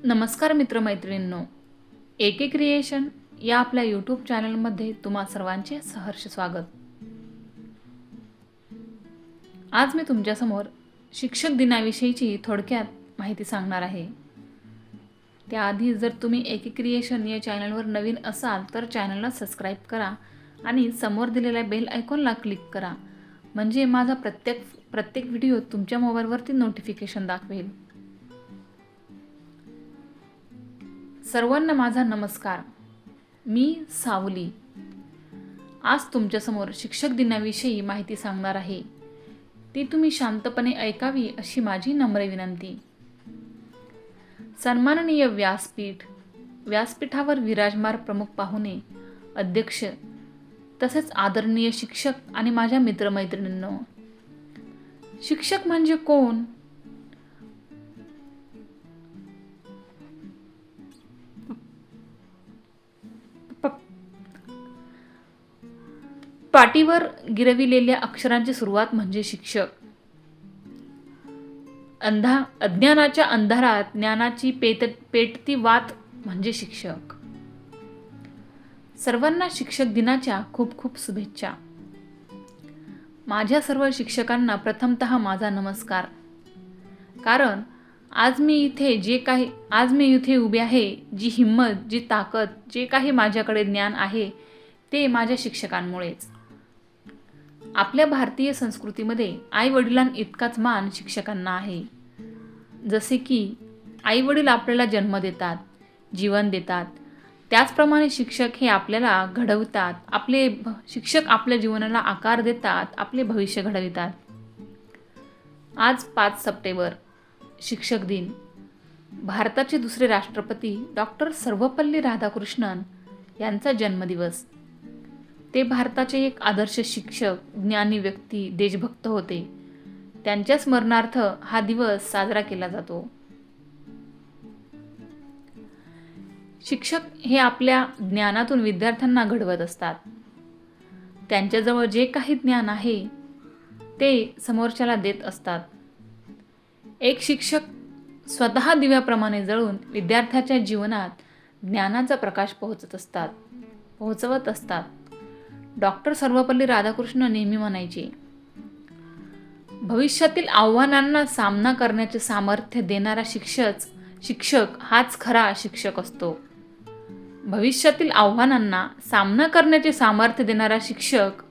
नमस्कार मित्रमैत्रिणींनो, एके क्रिएशन या आपल्या यूट्यूब चॅनलमध्ये तुम्हा सर्वांचे सहर्ष स्वागत। आज मी तुमच्यासमोर शिक्षक दिनाविषयीची थोडक्यात माहिती सांगणार आहे। त्याआधी जर तुम्ही एके क्रिएशन या चॅनलवर नवीन असाल तर चॅनलला सबस्क्राइब करा आणि समोर दिलेल्या बेल आयकॉनला क्लिक करा, म्हणजे माझा प्रत्येक व्हिडिओ तुमच्या मोबाईलवरती नोटिफिकेशन दाखवेल। सर्वांना माझा नमस्कार। मी सावली आज तुमच्यासमोर शिक्षक दिनाविषयी माहिती सांगणार आहे। ती तुम्ही शांतपणे ऐकावी अशी माझी नम्र विनंती। सन्माननीय व्यासपीठावर विराजमान प्रमुख पाहुणे, अध्यक्ष तसेच आदरणीय शिक्षक आणि माझ्या मित्रमैत्रिणींनो, शिक्षक म्हणजे कोण? पाटीवर गिरविलेल्या अक्षरांची सुरुवात म्हणजे शिक्षक। अज्ञानाच्या अंधारात ज्ञानाची पेटती वात म्हणजे शिक्षक। सर्वांना शिक्षक दिनाच्या खूप खूप शुभेच्छा। माझ्या सर्व शिक्षकांना प्रथमतः माझा नमस्कार। कारण आज मी इथे उभे आहे, जी हिंमत, जी ताकद, जे काही माझ्याकडे ज्ञान आहे ते माझ्या शिक्षकांमुळेच। आपल्या भारतीय संस्कृतीमध्ये आई वडिलांइतकाच मान शिक्षकांना आहे। जसे की आई वडील आपल्याला जन्म देतात, जीवन देतात, त्याचप्रमाणे शिक्षक हे आपल्याला घडवतात। शिक्षक आपल्या जीवनाला आकार देतात, आपले भविष्य घडवितात। आज 5 सप्टेंबर शिक्षक दिन। भारताचे दुसरे राष्ट्रपती डॉक्टर सर्वपल्ली राधाकृष्णन यांचा जन्मदिवस। ते भारताचे एक आदर्श शिक्षक, ज्ञानी व्यक्ती, देशभक्त होते। त्यांच्या स्मरणार्थ हा दिवस साजरा केला जातो। शिक्षक हे आपल्या ज्ञानातून विद्यार्थ्यांना घडवत असतात। त्यांच्याजवळ जे काही ज्ञान आहे ते समोरच्याला देत असतात। एक शिक्षक स्वतः दिव्याप्रमाणे जळून विद्यार्थ्याच्या जीवनात ज्ञानाचा प्रकाश पोहोचवत असतात। डॉक्टर सर्वपल्ली राधाकृष्ण नेहमी म्हणायचे, भविष्यातील आव्हानांना सामना करण्याचे सामर्थ्य देणारा शिक्षक हाच खरा शिक्षक असतो। भविष्यातील आव्हानांना सामना करण्याचे सामर्थ्य देणारा शिक्षक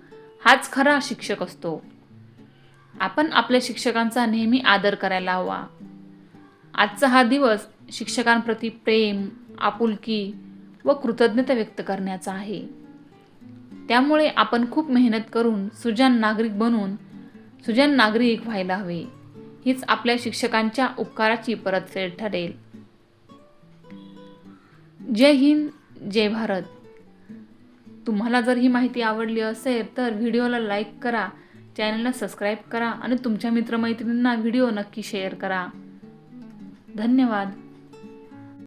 हाच खरा शिक्षक असतो। आपण आपल्या शिक्षकांचा नेहमी आदर करायला हवा। आजचा हा दिवस शिक्षकांप्रती प्रेम, आपुलकी व कृतज्ञता व्यक्त करण्याचा आहे। त्यामुळे आपण खूप मेहनत करून सुजाण नागरिक व्हायला हवे। हीच आपल्या शिक्षकांच्या उपकाराची परतफेड ठरेल। जय हिंद, जय भारत। तुम्हाला जर ही माहिती आवडली असेल तर व्हिडिओला लाईक करा, चॅनलला सबस्क्राइब करा आणि तुमच्या मित्रमैत्रिणींना व्हिडिओ नक्की शेअर करा। धन्यवाद।